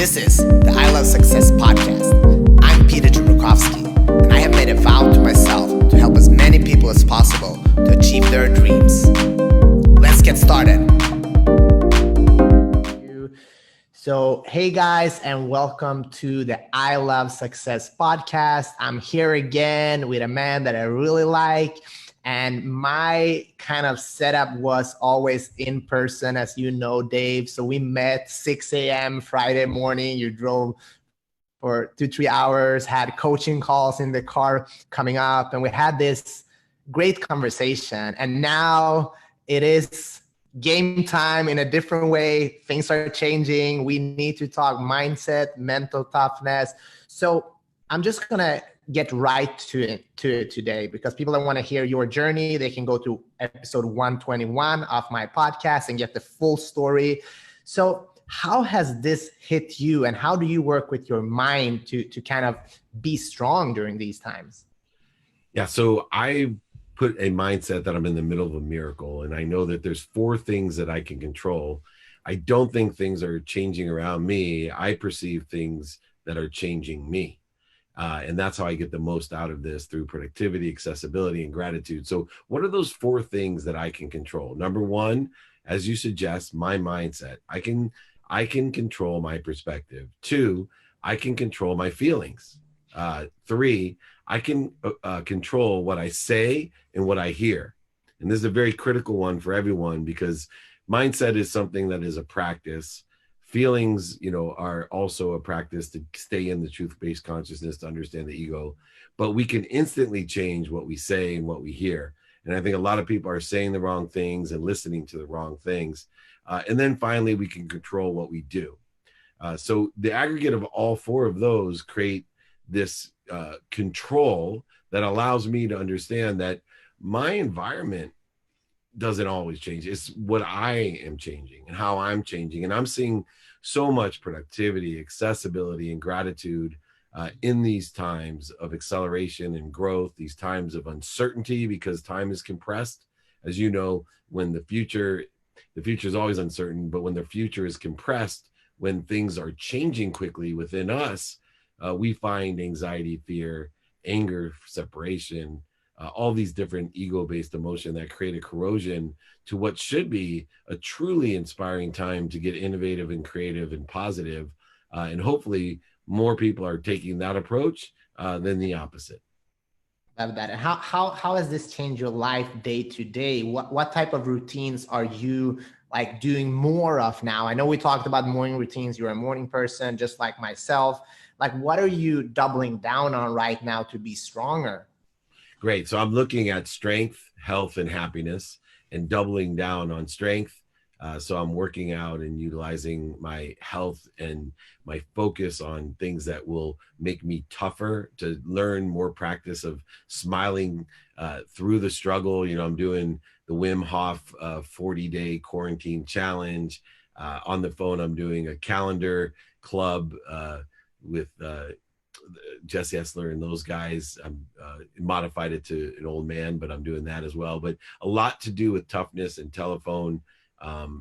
This is the I Love Success podcast. I'm Peter Jarboh, and I have made a vow to myself to help as many people as possible to achieve their dreams. Let's get started. So, hey guys, and welcome to the I Love Success podcast. I'm here again with a man that I really like. And my kind of setup was always in person, as you know, Dave. So we met 6 a.m. Friday morning. You drove for 2-3 hours, had coaching calls in the car coming up, and we had this great conversation. And now it is game time in a different way. Things are changing. We need to talk mindset, mental toughness. So I'm just going to get right to it today, because people that want to hear your journey, they can go to episode 121 of my podcast and get the full story. So how has this hit you, and how do you work with your mind to kind of be strong during these times? Yeah, so I put a mindset that I'm in the middle of a miracle, and I know that there's 4 things that I can control. I don't think things are changing around me. I perceive things that are changing me. And that's how I get the most out of this, through productivity, accessibility, and gratitude. So what are those 4 things that I can control? Number 1, as you suggest, my mindset. I can control my perspective. 2, I can control my feelings. 3, I can control what I say and what I hear. And this is a very critical one for everyone, because mindset is something that is a practice. Feelings, are also a practice to stay in the truth-based consciousness, to understand the ego. But we can instantly change what we say and what we hear. And I think a lot of people are saying the wrong things and listening to the wrong things. And then finally, we can control what we do. So the aggregate of all 4 of those create this control that allows me to understand that my environment doesn't always change. It's what I am changing and how I'm changing. And I'm seeing so much productivity, accessibility, and gratitude in these times of acceleration and growth, these times of uncertainty, because time is compressed. As you know, when the future is always uncertain, but when the future is compressed, when things are changing quickly within us, we find anxiety, fear, anger, separation, all these different ego-based emotion that create a corrosion to what should be a truly inspiring time to get innovative and creative and positive. And hopefully more people are taking that approach than the opposite. Love that. And how has this changed your life day to day? What type of routines are you like doing more of now? I know we talked about morning routines. You're a morning person, just like myself. Like, what are you doubling down on right now to be stronger? Great. So I'm looking at strength, health, and happiness, and doubling down on strength. So I'm working out and utilizing my health and my focus on things that will make me tougher, to learn more practice of smiling through the struggle. I'm doing the Wim Hof 40-day quarantine challenge. On the phone, I'm doing a calendar club with Jesse Essler and those guys. I'm modified it to an old man, but I'm doing that as well. But a lot to do with toughness and telephone,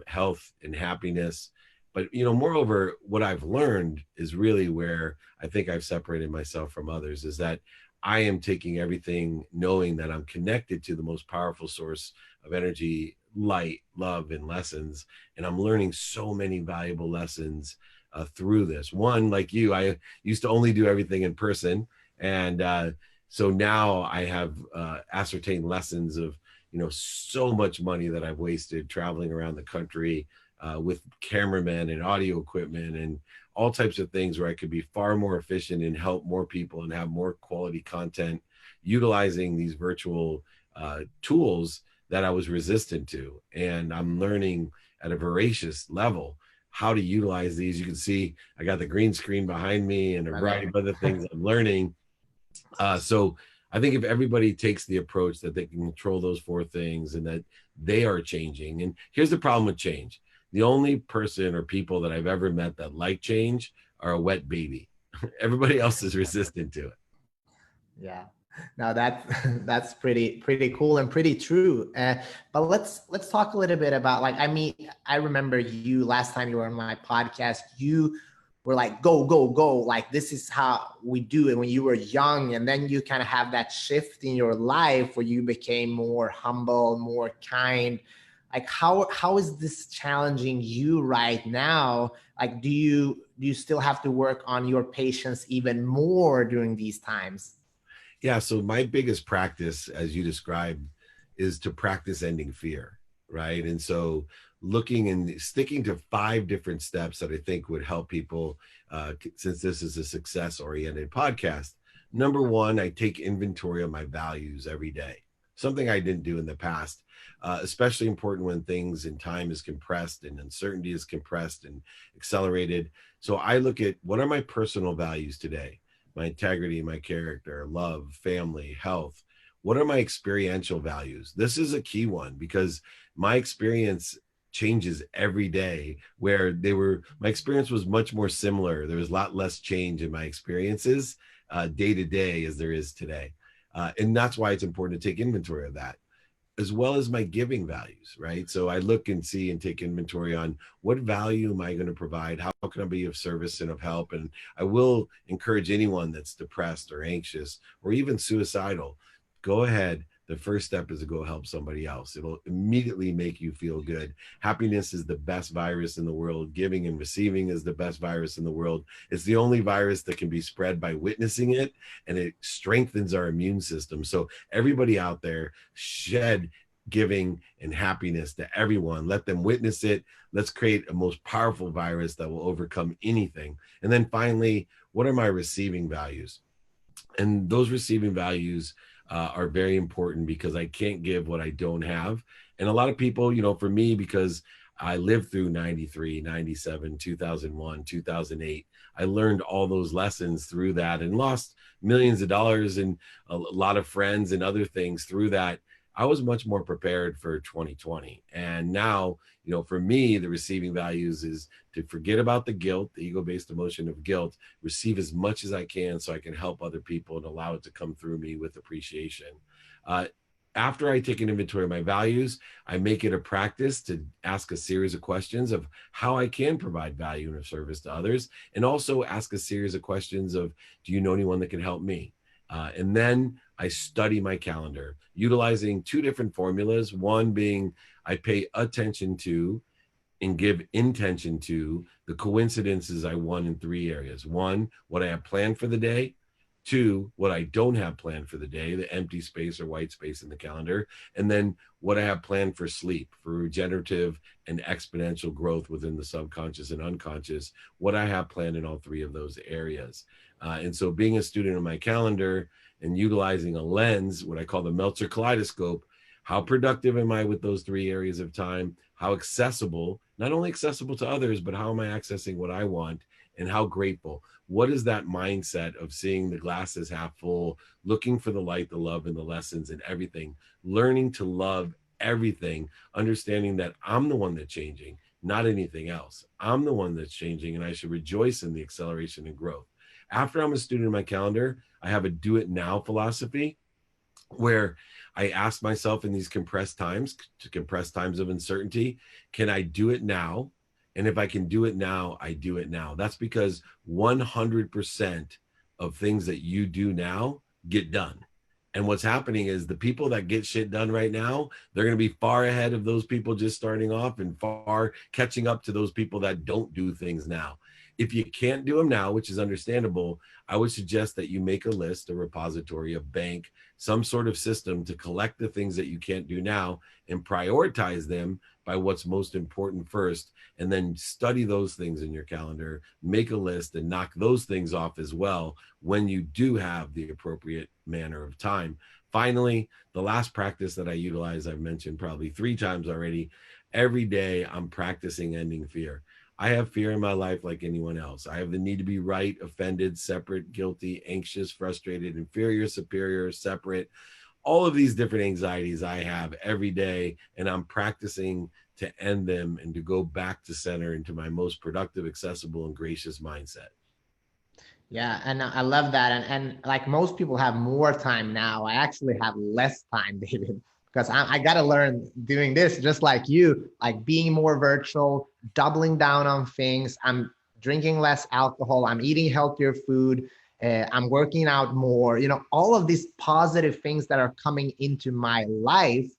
health and happiness. But, moreover, what I've learned is really where I think I've separated myself from others, is that I am taking everything knowing that I'm connected to the most powerful source of energy, light, love, and lessons. And I'm learning so many valuable lessons through this. One, like you, I used to only do everything in person. And so now I have ascertained lessons of, so much money that I've wasted traveling around the country with cameramen and audio equipment and all types of things, where I could be far more efficient and help more people and have more quality content, utilizing these virtual tools that I was resistant to. And I'm learning at a voracious level how to utilize these. You can see I got the green screen behind me and a variety of other things I'm learning. So I think if everybody takes the approach that they can control those 4 things and that they are changing. And here's the problem with change. The only person or people that I've ever met that like change are a wet baby. Everybody else is resistant to it. Yeah. Now that's pretty cool and pretty true. But let's talk a little bit about, like, I remember you last time you were on my podcast, you we're like, go, go, go. Like, this is how we do it when you were young. And then you kind of have that shift in your life where you became more humble, more kind. Like, how is this challenging you right now? Like, do you still have to work on your patience even more during these times? Yeah. So my biggest practice, as you described, is to practice ending fear, right? And so looking and sticking to 5 different steps that I think would help people, since this is a success-oriented podcast. Number 1, I take inventory of my values every day, something I didn't do in the past, especially important when things and time is compressed and uncertainty is compressed and accelerated. So I look at, what are my personal values today? My integrity, my character, love, family, health. What are my experiential values? This is a key one because my experience changes every day, where my experience was much more similar. There was a lot less change in my experiences day to day as there is today. And that's why it's important to take inventory of that, as well as my giving values, right? So I look and see and take inventory on, what value am I going to provide? How can I be of service and of help? And I will encourage anyone that's depressed or anxious or even suicidal, go ahead. The first step is to go help somebody else. It'll immediately make you feel good. Happiness is the best virus in the world. Giving and receiving is the best virus in the world. It's the only virus that can be spread by witnessing it, and it strengthens our immune system. So everybody out there, shed giving and happiness to everyone. Let them witness it. Let's create a most powerful virus that will overcome anything. And then finally, what are my receiving values? And those receiving values are very important, because I can't give what I don't have. And a lot of people, for me, because I lived through 93, 97, 2001, 2008, I learned all those lessons through that and lost millions of dollars and a lot of friends and other things through that. I was much more prepared for 2020. And now, for me, the receiving values is to forget about the guilt, the ego-based emotion of guilt, receive as much as I can so I can help other people and allow it to come through me with appreciation. After I take an inventory of my values, I make it a practice to ask a series of questions of how I can provide value and service to others, and also ask a series of questions of, do you know anyone that can help me? And then I study my calendar utilizing 2 different formulas. One being, I pay attention to and give intention to the coincidences I want in 3 areas. 1, what I have planned for the day. 2, what I don't have planned for the day, the empty space or white space in the calendar. And then what I have planned for sleep, for regenerative and exponential growth within the subconscious and unconscious, what I have planned in all 3 of those areas. And so being a student of my calendar and utilizing a lens, what I call the Meltzer kaleidoscope, how productive am I with those 3 areas of time? How accessible, not only accessible to others, but how am I accessing what I want? And how grateful? What is that mindset of seeing the glass as half full, looking for the light, the love, and the lessons and everything, learning to love everything, understanding that I'm the one that's changing, not anything else. I'm the one that's changing, and I should rejoice in the acceleration and growth. After I'm a student of my calendar, I have a do it now philosophy, where I ask myself in these compressed times of uncertainty, can I do it now? And if I can do it now, I do it now. That's because 100% of things that you do now get done. And what's happening is the people that get shit done right now, they're going to be far ahead of those people just starting off and far catching up to those people that don't do things now. If you can't do them now, which is understandable, I would suggest that you make a list, a repository, a bank, some sort of system to collect the things that you can't do now and prioritize them by what's most important first, and then study those things in your calendar, make a list and knock those things off as well when you do have the appropriate manner of time. Finally, the last practice that I utilize, I've mentioned probably 3 times already. Every day I'm practicing ending fear. I have fear in my life like anyone else. I have the need to be right, offended, separate, guilty, anxious, frustrated, inferior, superior, separate. All of these different anxieties I have every day, and I'm practicing to end them and to go back to center into my most productive, accessible, and gracious mindset. Yeah, and I love that. And like most people have more time now, I actually have less time, David, because I got to learn doing this just like you, like being more virtual, doubling down on things. I'm drinking less alcohol, I'm eating healthier food, I'm working out more, all of these positive things that are coming into my life.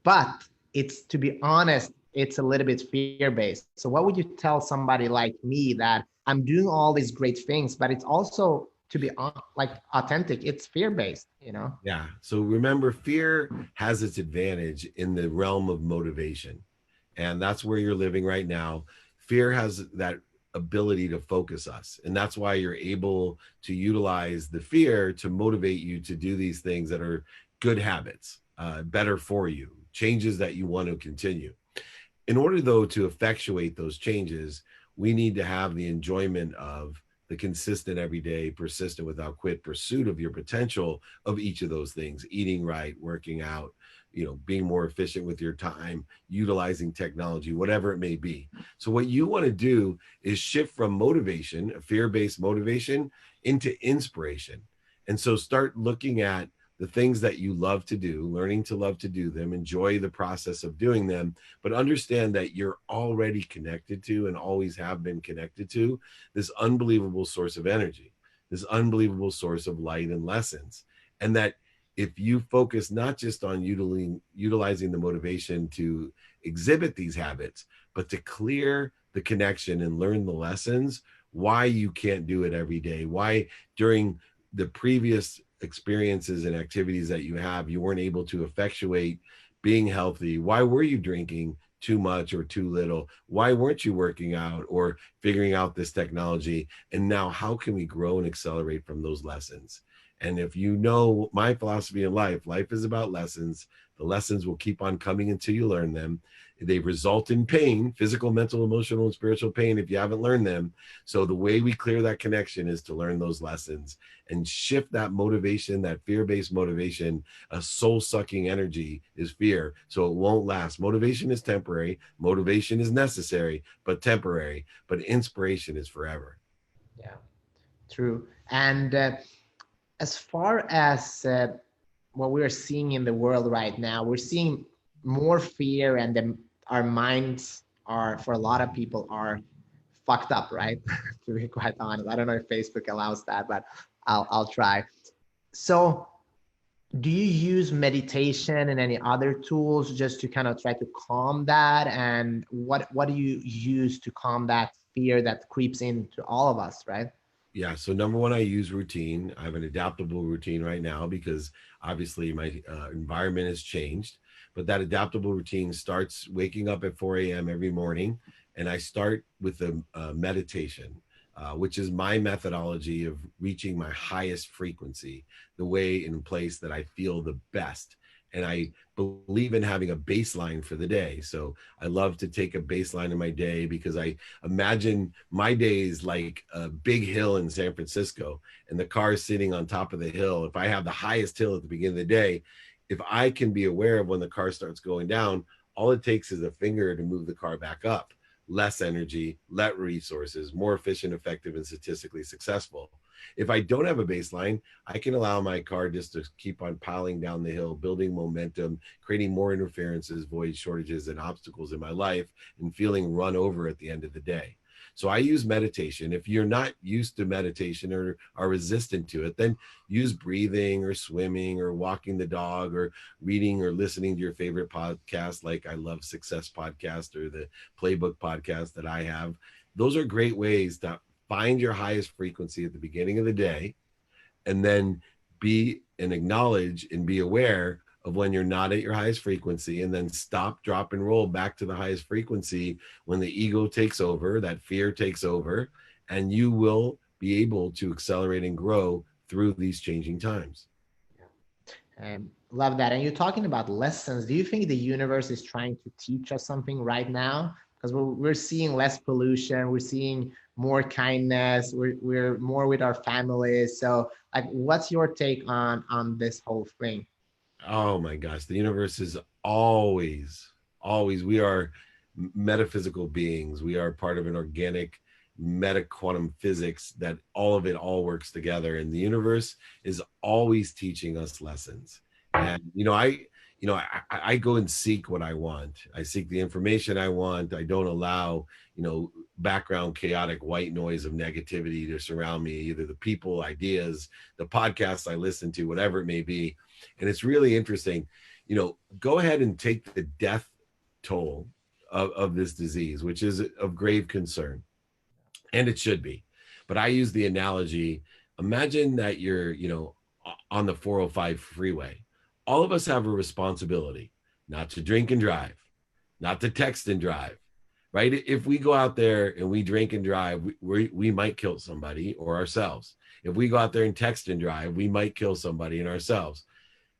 But it's, to be honest, it's a little bit fear-based. So what would you tell somebody like me that I'm doing all these great things, but it's also, to be like authentic, it's fear-based. Yeah. So remember, fear has its advantage in the realm of motivation. And that's where you're living right now. Fear has that ability to focus us. And that's why you're able to utilize the fear to motivate you to do these things that are good habits, better for you, changes that you want to continue. In order, though, to effectuate those changes, we need to have the enjoyment of the consistent, everyday, persistent, without quit pursuit of your potential of each of those things: eating right, working out, being more efficient with your time, utilizing technology, whatever it may be. So what you want to do is shift from motivation, a fear-based motivation, into inspiration. And so start looking at the things that you love to do, learning to love to do them, enjoy the process of doing them, but understand that you're already connected to, and always have been connected to, this unbelievable source of energy, this unbelievable source of light and lessons. And that if you focus not just on utilizing the motivation to exhibit these habits, but to clear the connection and learn the lessons, why you can't do it every day, why during the previous experiences and activities that you have, you weren't able to effectuate being healthy. Why were you drinking too much or too little? Why weren't you working out or figuring out this technology? And now how can we grow and accelerate from those lessons? And if you know my philosophy in life, life is about lessons. The lessons will keep on coming until you learn them. They result in pain, physical, mental, emotional, and spiritual pain if you haven't learned them. So the way we clear that connection is to learn those lessons and shift that motivation, that fear-based motivation. A soul-sucking energy is fear, so it won't last. Motivation is temporary. Motivation is necessary, but temporary. But inspiration is forever. Yeah, true. And as far as what we're seeing in the world right now, we're seeing more fear, and our minds are, for a lot of people, are fucked up, right? To be quite honest, I don't know if Facebook allows that, but I'll try. So do you use meditation and any other tools just to kind of try to calm that? And what do you use to calm that fear that creeps into all of us, right? Yeah. So number one, I use routine. I have an adaptable routine right now because obviously my environment has changed. But that adaptable routine starts waking up at 4 a.m. every morning, and I start with a meditation, which is my methodology of reaching my highest frequency, the way and place that I feel the best. And I believe in having a baseline for the day. So I love to take a baseline in my day because I imagine my days like a big hill in San Francisco, and the car is sitting on top of the hill. If I have the highest hill at the beginning of the day, if I can be aware of when the car starts going down, all it takes is a finger to move the car back up. Less energy, less resources, more efficient, effective, and statistically successful. If I don't have a baseline, I can allow my car just to keep on piling down the hill, building momentum, creating more interferences, voids, shortages, and obstacles in my life, and feeling run over at the end of the day. So I use meditation. If you're not used to meditation or are resistant to it, then use breathing or swimming or walking the dog or reading or listening to your favorite podcast, like I Love Success podcast or the Playbook podcast that I have. Those are great ways to find your highest frequency at the beginning of the day, and then be and acknowledge and be aware of when you're not at your highest frequency, and then stop, drop, and roll back to the highest frequency when the ego takes over, that fear takes over, and you will be able to accelerate and grow through these changing times. Love that. And you're talking about lessons. Do you think the universe is trying to teach us something right now? Because we're seeing less pollution, we're seeing more kindness, we're more with our families. So like, what's your take on this whole thing? Oh my gosh, the universe is always, we are metaphysical beings. We are part of an organic meta quantum physics that all of it all works together. And the universe is always teaching us lessons. And, I go and seek what I want. I seek the information I want. I don't allow, background chaotic white noise of negativity to surround me, either the people, ideas, the podcasts I listen to, whatever it may be. And it's really interesting, go ahead and take the death toll of this disease, which is of grave concern. And it should be. But I use the analogy, imagine that you're, on the 405 freeway. All of us have a responsibility not to drink and drive, not to text and drive, right? If we go out there and we drink and drive, we might kill somebody or ourselves. If we go out there and text and drive, we might kill somebody and ourselves.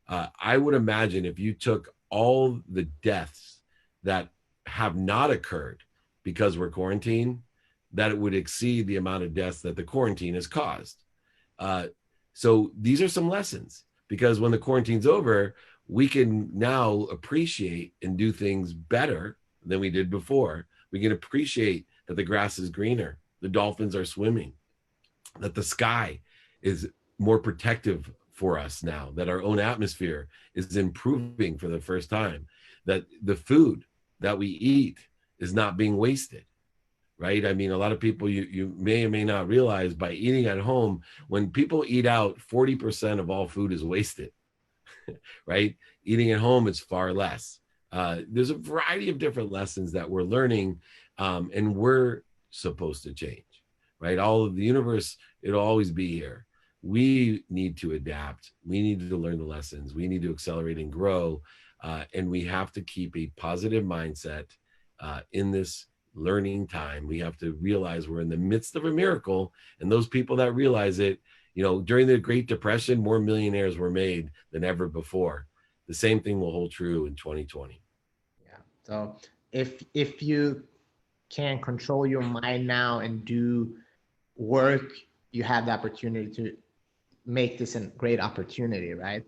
I would imagine if you took all the deaths that have not occurred because we're quarantined, that it would exceed the amount of deaths that the quarantine has caused. So these are some lessons, because when the quarantine's over, we can now appreciate and do things better than we did before. We can appreciate that the grass is greener, the dolphins are swimming, that the sky is more protective for us now, that our own atmosphere is improving for the first time, that the food that we eat is not being wasted. Right? I mean, a lot of people, you may or may not realize, by eating at home, when people eat out, 40% of all food is wasted, right? Eating at home is far less. There's a variety of different lessons that we're learning, and we're supposed to change, right? All of the universe, it'll always be here. We need to adapt. We need to learn the lessons. We need to accelerate and grow. And we have to keep a positive mindset in this learning time. We have to realize we're in the midst of a miracle, and those people that realize it, during the Great Depression, more millionaires were made than ever before. The same thing will hold true in 2020. Yeah. So if you can control your mind now and do work, you have the opportunity to make this a great opportunity, right?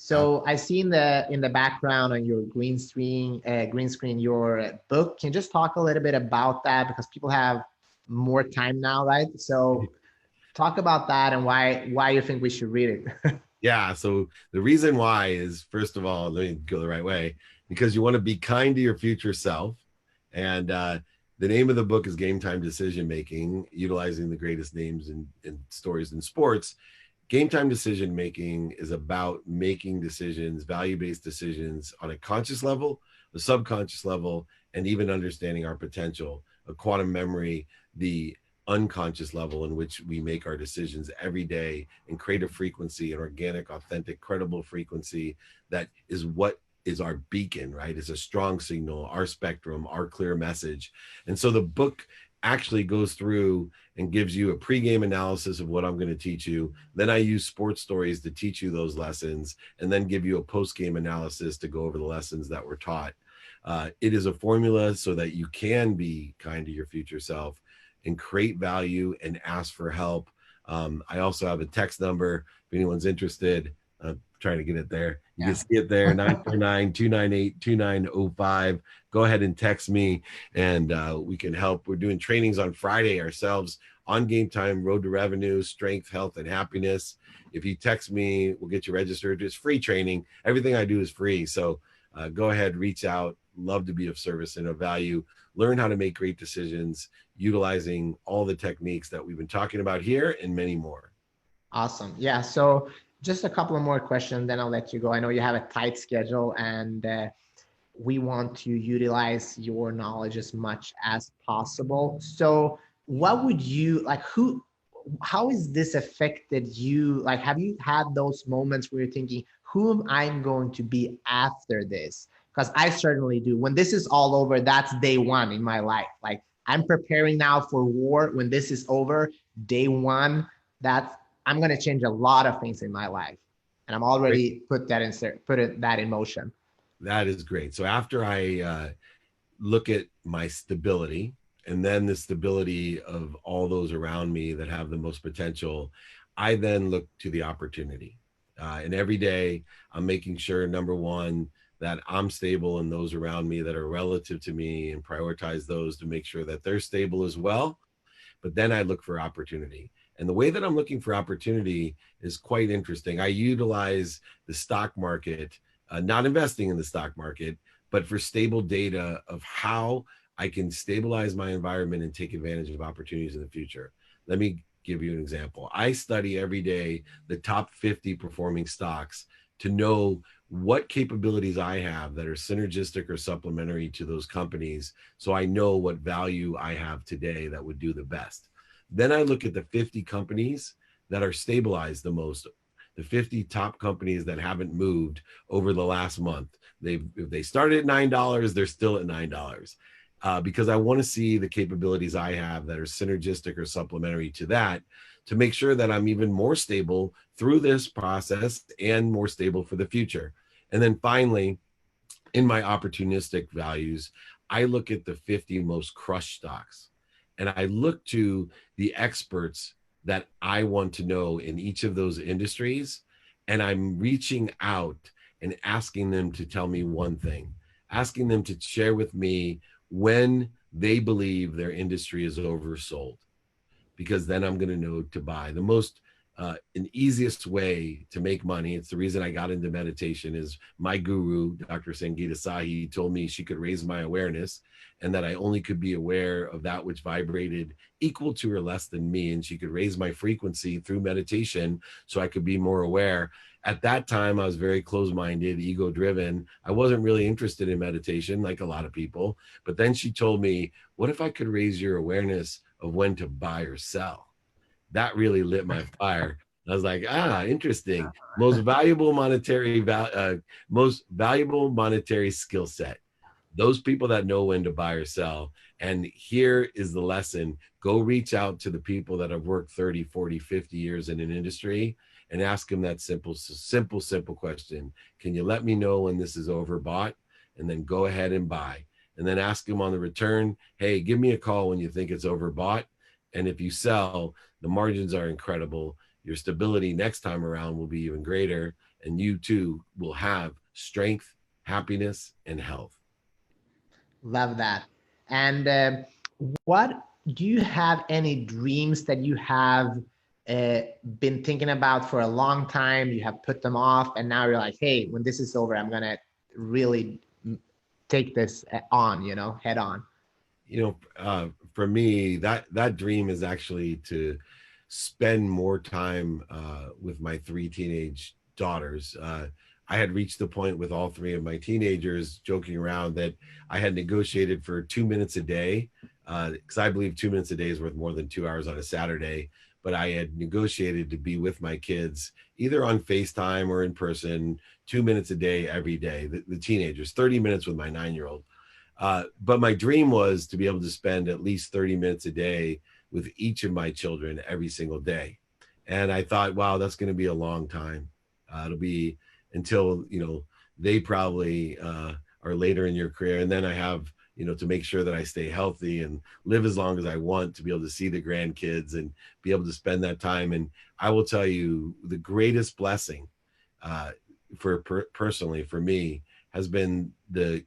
So I see in the background on your green screen, your book. Can you just talk a little bit about that, because people have more time now, right? So talk about that and why you think we should read it. Yeah. So the reason why is, first of all, let me go the right way, because you want to be kind to your future self. And the name of the book is Game Time Decision Making, utilizing the greatest names and stories in sports. Game time decision making is about making decisions, value-based decisions, on a conscious level, a subconscious level, and even understanding our potential, a quantum memory, the unconscious level in which we make our decisions every day, and create a frequency, an organic, authentic, credible frequency that is what is our beacon, right? It's a strong signal, our spectrum, our clear message. And so the book actually goes through and gives you a pregame analysis of what I'm going to teach you. Then I use sports stories to teach you those lessons, and then give you a postgame analysis to go over the lessons that were taught. It is a formula so that you can be kind to your future self and create value and ask for help. I also have a text number if anyone's interested. I'm trying to get it there. You can see it there, 949-298-2905. Go ahead and text me, and we can help. We're doing trainings on Friday ourselves on Game Time, Road to Revenue, Strength, Health, and Happiness. If you text me, we'll get you registered. It's free training. Everything I do is free. So go ahead, reach out. Love to be of service and of value. Learn how to make great decisions utilizing all the techniques that we've been talking about here and many more. Awesome. Yeah. So just a couple of more questions, then I'll let you go. I know you have a tight schedule, and we want to utilize your knowledge as much as possible. So what would you like, how has this affected you? Like, have you had those moments where you're thinking, who am I going to be after this? Because I certainly do. When this is all over, that's day one in my life. Like, I'm preparing now for war. When this is over, day one, I'm going to change a lot of things in my life. And I'm already put that in motion. That is great. So after I look at my stability, and then the stability of all those around me that have the most potential, I then look to the opportunity. And every day I'm making sure, number one, that I'm stable and those around me that are relative to me, and prioritize those to make sure that they're stable as well. But then I look for opportunity. And the way that I'm looking for opportunity is quite interesting. I utilize the stock market not investing in the stock market, but for stable data of how I can stabilize my environment and take advantage of opportunities in the future. Let me give you an example. I study every day the top 50 performing stocks to know what capabilities I have that are synergistic or supplementary to those companies, so I know what value I have today that would do the best. Then I look at the 50 companies that are stabilized the most, the 50 top companies that haven't moved over the last month. If they started at $9, they're still at $9. Because I want to see the capabilities I have that are synergistic or supplementary to that, to make sure that I'm even more stable through this process and more stable for the future. And then finally, in my opportunistic values, I look at the 50 most crushed stocks, and I look to the experts that I want to know in each of those industries. And I'm reaching out and asking them to tell me one thing, asking them to share with me when they believe their industry is oversold, because then I'm going to know to buy. The most an easiest way to make money, it's the reason I got into meditation, is my guru, Dr. Sangeeta Sahi, told me she could raise my awareness and that I only could be aware of that which vibrated equal to or less than me. And she could raise my frequency through meditation so I could be more aware. At that time, I was very closed-minded, ego-driven. I wasn't really interested in meditation like a lot of people. But then she told me, what if I could raise your awareness of when to buy or sell? That really lit my fire. I was like, interesting. Most valuable monetary skill set. Those people that know when to buy or sell. And here is the lesson. Go reach out to the people that have worked 30, 40, 50 years in an industry and ask them that simple question. Can you let me know when this is overbought? And then go ahead and buy. And then ask them on the return, hey, give me a call when you think it's overbought. And if you sell, the margins are incredible. Your stability next time around will be even greater. And you too will have strength, happiness, and health. Love that. And what do you have any dreams that you have been thinking about for a long time? You have put them off, and now you're like, hey, when this is over, I'm going to really take this on, head on. For me, that dream is actually to spend more time with my 3 teenage daughters. I had reached the point with all 3 of my teenagers, joking around, that I had negotiated for 2 minutes a day, because I believe 2 minutes a day is worth more than 2 hours on a Saturday. But I had negotiated to be with my kids either on FaceTime or in person, 2 minutes a day every day. The teenagers, 30 minutes with my 9-year-old. But my dream was to be able to spend at least 30 minutes a day with each of my children every single day. And I thought, wow, that's going to be a long time. It'll be until, they probably are later in your career. And then I have, to make sure that I stay healthy and live as long as I want, to be able to see the grandkids and be able to spend that time. And I will tell you, the greatest blessing personally for me has been the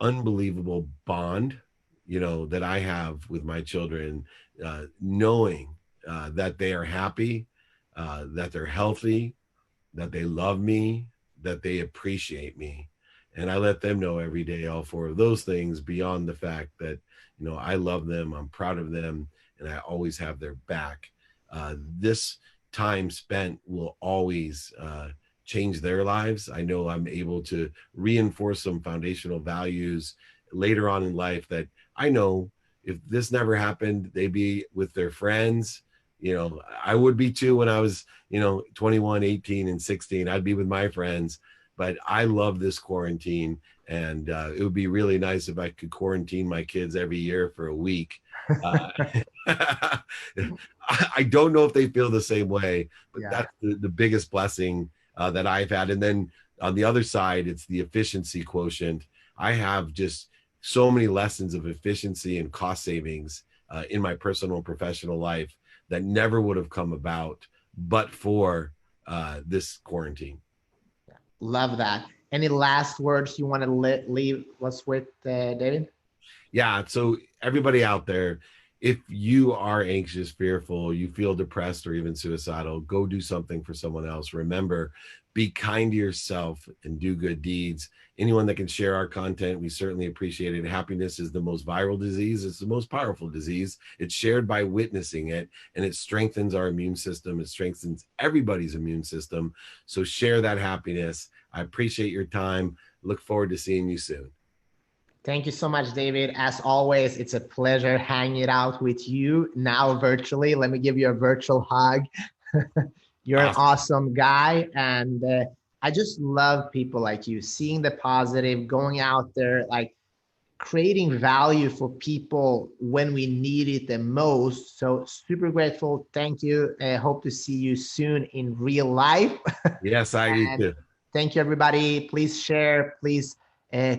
unbelievable bond, that I have with my children, knowing that they are happy, that they're healthy, that they love me, that they appreciate me. And I let them know every day all 4 of those things, beyond the fact that, I love them, I'm proud of them, and I always have their back. This time spent will always change their lives. I know I'm able to reinforce some foundational values later on in life that I know if this never happened, they'd be with their friends. I would be too when I was, 21, 18, and 16. I'd be with my friends. But I love this quarantine, and it would be really nice if I could quarantine my kids every year for a week. I don't know if they feel the same way, but that's the biggest blessing that I've had. And then on the other side, it's the efficiency quotient. I have just so many lessons of efficiency and cost savings in my personal and professional life that never would have come about but for this quarantine. Love that. Any last words you want to leave us with, David? Yeah. So everybody out there, if you are anxious, fearful, you feel depressed or even suicidal, go do something for someone else. Remember, be kind to yourself and do good deeds. Anyone that can share our content, we certainly appreciate it. Happiness is the most viral disease. It's the most powerful disease. It's shared by witnessing it, and it strengthens our immune system. It strengthens everybody's immune system. So share that happiness. I appreciate your time. Look forward to seeing you soon. Thank you so much, David. As always, it's a pleasure hanging out with you now virtually. Let me give you a virtual hug. You're an awesome guy. And I just love people like you, seeing the positive, going out there, like creating value for people when we need it the most. So super grateful. Thank you. I hope to see you soon in real life. Yes, I do too. Thank you, everybody. Please share, please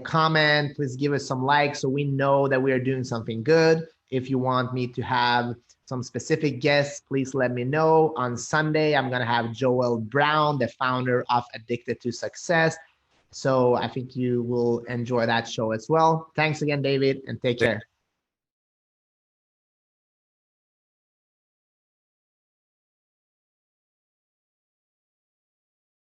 comment, please give us some likes so we know that we are doing something good. If you want me to have some specific guests, please let me know. On Sunday, I'm going to have Joel Brown, the founder of Addicted to Success. So I think you will enjoy that show as well. Thanks again, David, and take care.